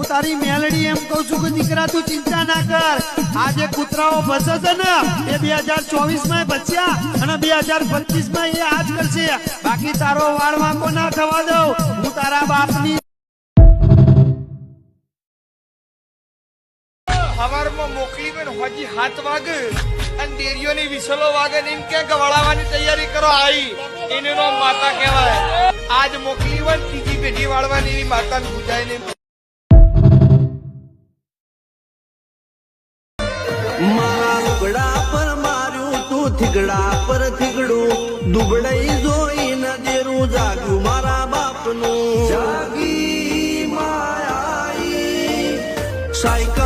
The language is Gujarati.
તારી મેલડી એમ કઉ છું કે દીકરા તું ચિંતા ના કર. આજે કૂતરાઓ ફસે છે ને એ 2024 માં બચ્યા અને 2025 માં એ આજ કરશે. બાકી તારો વાળ વાંકો ના થવા દઉં. હું તારા બાપની સવારમાં મોકલી બેન હજી 7 વાગે અને ડેરીઓની વિસલો વાગે ને એમ કે વળાવવાની તૈયારી કરો આવી એને નો માતા કહેવાય. આજ મોકલી હોય ત્રીજી પેઢી વાળવાની એવી માતાને પૂજાય ને મારા લુગડા પર માર્યું તું થીગડા પર થીગડું દુબળાઈ જોઈ ન દેરું જાગ્યું મારા બાપનું જાગી માયા સાયકલ